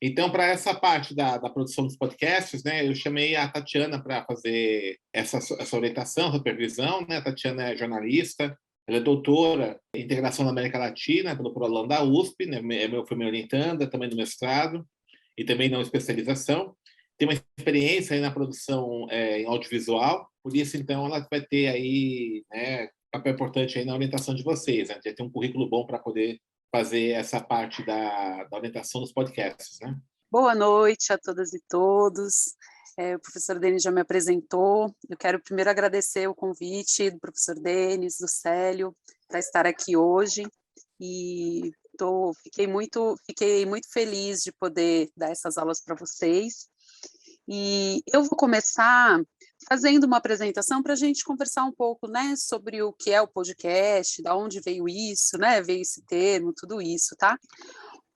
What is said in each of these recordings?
Então, para essa parte da produção dos podcasts, né, eu chamei a Tatiana para fazer essa orientação, supervisão, né? A Tatiana é jornalista, ela é doutora em integração na América Latina pelo Prolão da USP, né? Foi minha orientanda também no mestrado e também na especialização. Tem uma experiência aí na produção em audiovisual, por isso, então, ela vai ter aí, né, papel importante aí na orientação de vocês, né? Já tem um currículo bom para poder fazer essa parte da orientação dos podcasts, né? Boa noite a todas e todos. O professor Denis já me apresentou. Eu quero primeiro agradecer o convite do professor Denis, do Célio, para estar aqui hoje. E fiquei muito feliz de poder dar essas aulas para vocês. E eu vou começar fazendo uma apresentação para a gente conversar um pouco, né, sobre o que é o podcast, da onde veio isso, né, veio esse termo, tudo isso, tá?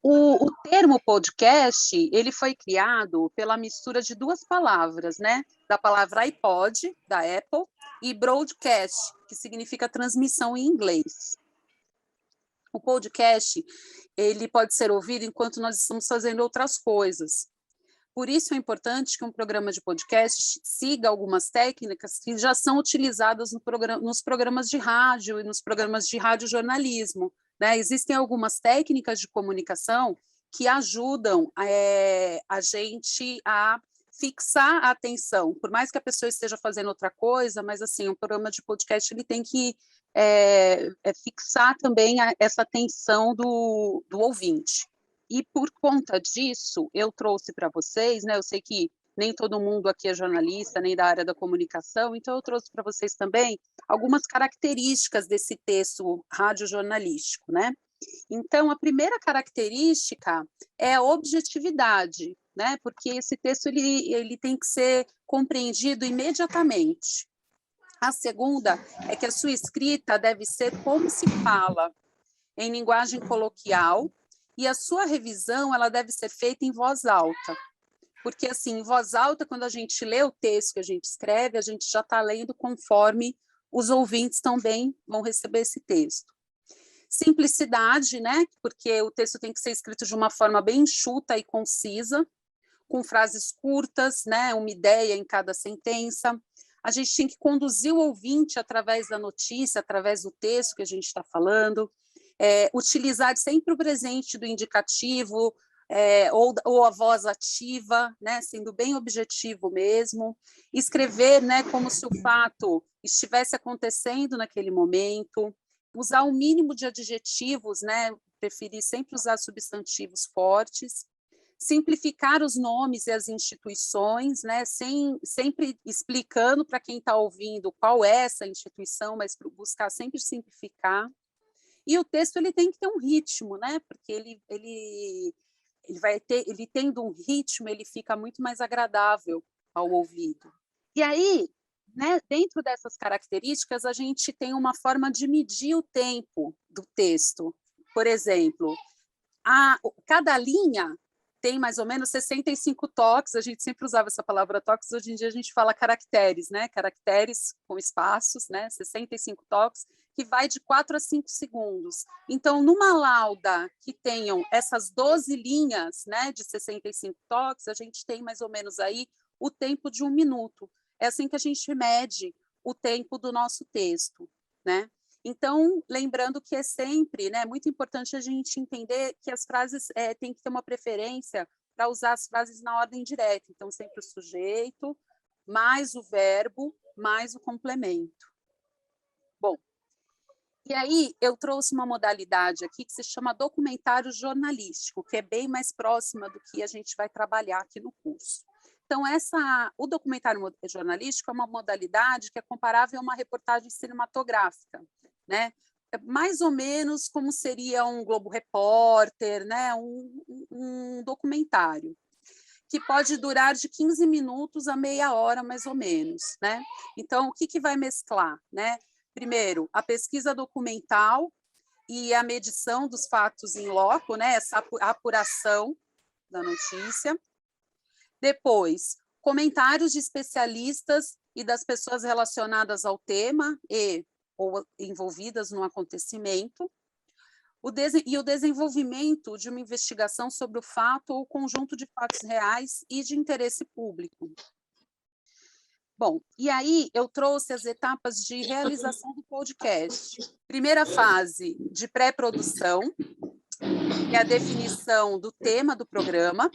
O termo podcast, ele foi criado pela mistura de duas palavras, né, da palavra iPod, da Apple, e broadcast, que significa transmissão em inglês. O podcast, ele pode ser ouvido enquanto nós estamos fazendo outras coisas. Por isso é importante que um programa de podcast siga algumas técnicas que já são utilizadas nos programas de rádio e nos programas de radiojornalismo, né? Existem algumas técnicas de comunicação que ajudam a gente a fixar a atenção, por mais que a pessoa esteja fazendo outra coisa, mas assim, um programa de podcast ele tem que fixar também essa atenção do ouvinte. E por conta disso, eu trouxe para vocês, né, eu sei que nem todo mundo aqui é jornalista, nem da área da comunicação, então eu trouxe para vocês também algumas características desse texto radiojornalístico, né? Então, a primeira característica é a objetividade, né? Porque esse texto ele tem que ser compreendido imediatamente. A segunda é que a sua escrita deve ser como se fala, em linguagem coloquial, e a sua revisão ela deve ser feita em voz alta, porque assim, em voz alta, quando a gente lê o texto que a gente escreve, a gente já está lendo conforme os ouvintes também vão receber esse texto. Simplicidade, né? Porque o texto tem que ser escrito de uma forma bem enxuta e concisa, com frases curtas, né? Uma ideia em cada sentença. A gente tem que conduzir o ouvinte através da notícia, através do texto que a gente está falando. Utilizar sempre o presente do indicativo ou a voz ativa, né, sendo bem objetivo mesmo, escrever, né, como se o fato estivesse acontecendo naquele momento, usar o mínimo de adjetivos, né, preferir sempre usar substantivos fortes, simplificar os nomes e as instituições, né, sempre explicando para quem está ouvindo qual é essa instituição, mas buscar sempre simplificar. E o texto ele tem que ter um ritmo, né? Porque ele tendo um ritmo, ele fica muito mais agradável ao ouvido. E aí, né, dentro dessas características, a gente tem uma forma de medir o tempo do texto. Por exemplo, cada linha tem mais ou menos 65 toques, a gente sempre usava essa palavra toques, hoje em dia a gente fala caracteres, né? Caracteres com espaços, né? 65 toques, que vai de 4 a 5 segundos. Então, numa lauda que tenham essas 12 linhas, né, de 65 toques, a gente tem mais ou menos aí o tempo de 1 minuto. É assim que a gente mede o tempo do nosso texto, né? Então, lembrando que é sempre, né, muito importante a gente entender que as frases têm que ter uma preferência para usar as frases na ordem direta. Então, sempre o sujeito, mais o verbo, mais o complemento. Bom, e aí eu trouxe uma modalidade aqui que se chama documentário jornalístico, que é bem mais próxima do que a gente vai trabalhar aqui no curso. Então, o documentário jornalístico é uma modalidade que é comparável a uma reportagem cinematográfica, né? É mais ou menos como seria um Globo Repórter, né? Um documentário, que pode durar de 15 minutos a meia hora, mais ou menos, né? Então, o que vai mesclar, né? Primeiro, a pesquisa documental e a medição dos fatos em loco, né? Essa apuração da notícia. Depois, comentários de especialistas e das pessoas relacionadas ao tema ou envolvidas no acontecimento. e o desenvolvimento de uma investigação sobre o fato ou conjunto de fatos reais e de interesse público. Bom, e aí eu trouxe as etapas de realização do podcast. Primeira fase de pré-produção, que é a definição do tema do programa.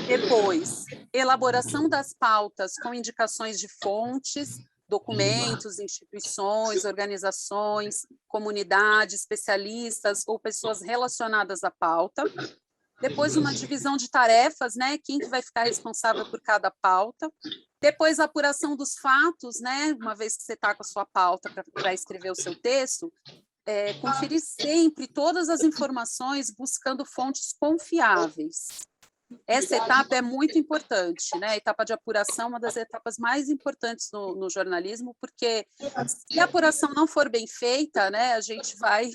Depois, elaboração das pautas com indicações de fontes, documentos, instituições, organizações, comunidades, especialistas ou pessoas relacionadas à pauta. Depois, uma divisão de tarefas, né? Quem que vai ficar responsável por cada pauta. Depois, a apuração dos fatos, né? Uma vez que você está com a sua pauta para escrever o seu texto, conferir sempre todas as informações buscando fontes confiáveis. Essa etapa é muito importante, né? A etapa de apuração é uma das etapas mais importantes no jornalismo, porque se a apuração não for bem feita, né, a gente vai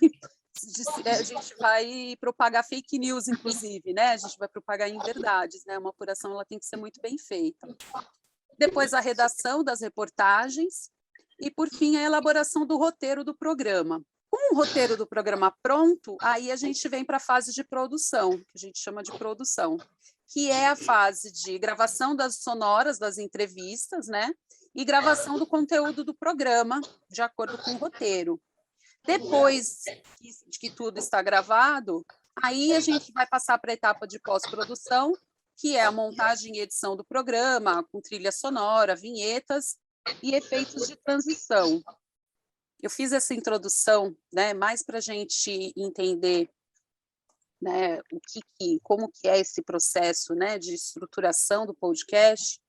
propagar fake news, inclusive, né? A gente vai propagar inverdades, né? Uma apuração ela tem que ser muito bem feita. Depois, a redação das reportagens e, por fim, a elaboração do roteiro do programa. Com o roteiro do programa pronto, aí a gente vem para a fase de produção, que a gente chama de produção, que é a fase de gravação das sonoras das entrevistas, né? E gravação do conteúdo do programa, de acordo com o roteiro. Depois que tudo está gravado, aí a gente vai passar para a etapa de pós-produção, que é a montagem e edição do programa, com trilha sonora, vinhetas e efeitos de transição. Eu fiz essa introdução, né, mais para a gente entender, né, como que é esse processo, né, de estruturação do podcast,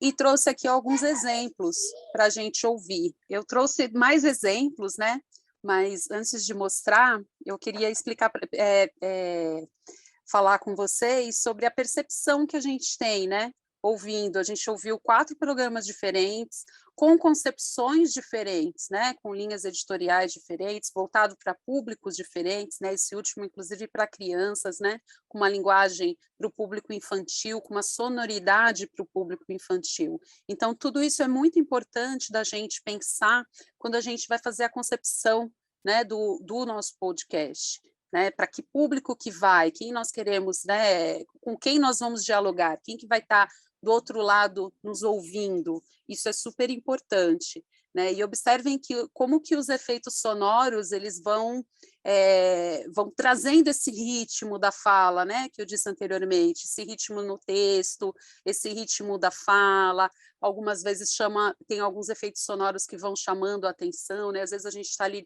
e trouxe aqui alguns exemplos para a gente ouvir. Eu trouxe mais exemplos, né, mas antes de mostrar, eu queria explicar, falar com vocês sobre a percepção que a gente tem, né, ouvindo. A gente ouviu 4 programas diferentes, com concepções diferentes, né, com linhas editoriais diferentes, voltado para públicos diferentes, né, esse último, inclusive, para crianças, né, com uma linguagem para o público infantil, com uma sonoridade para o público infantil. Então, tudo isso é muito importante da gente pensar quando a gente vai fazer a concepção, né, do nosso podcast. Né, para que público que vai, quem nós queremos, né, com quem nós vamos dialogar, quem que vai estar do outro lado nos ouvindo, isso é super importante, né? E observem como que os efeitos sonoros eles vão trazendo esse ritmo da fala, né? Que eu disse anteriormente, esse ritmo no texto, esse ritmo da fala. Algumas vezes tem alguns efeitos sonoros que vão chamando a atenção, né? Às vezes a gente está ali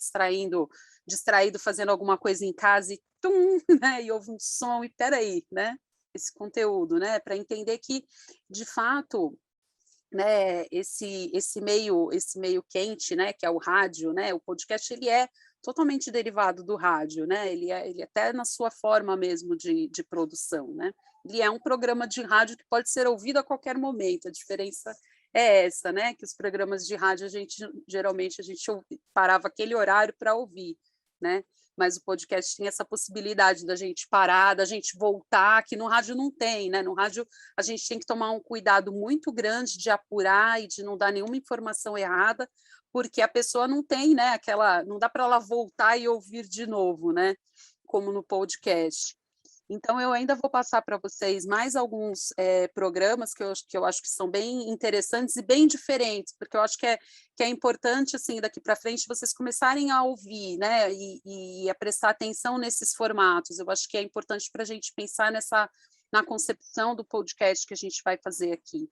distraído fazendo alguma coisa em casa e tum, né? E ouve um som e peraí, né? Esse conteúdo, né? Para entender que, de fato, né, esse meio quente, né, que é o rádio, né, o podcast ele é totalmente derivado do rádio, né, ele até na sua forma mesmo de produção, né, ele é um programa de rádio que pode ser ouvido a qualquer momento, a diferença é essa, né, que os programas de rádio geralmente a gente parava aquele horário para ouvir, né, mas o podcast tem essa possibilidade da gente parar, da gente voltar, que no rádio não tem, né? No rádio a gente tem que tomar um cuidado muito grande de apurar e de não dar nenhuma informação errada, porque a pessoa não tem, né? Não dá para ela voltar e ouvir de novo, né? Como no podcast. Então, eu ainda vou passar para vocês mais alguns programas que eu acho que são bem interessantes e bem diferentes, porque eu acho que é importante, assim, daqui para frente, vocês começarem a ouvir, né, e a prestar atenção nesses formatos. Eu acho que é importante para a gente pensar na concepção do podcast que a gente vai fazer aqui.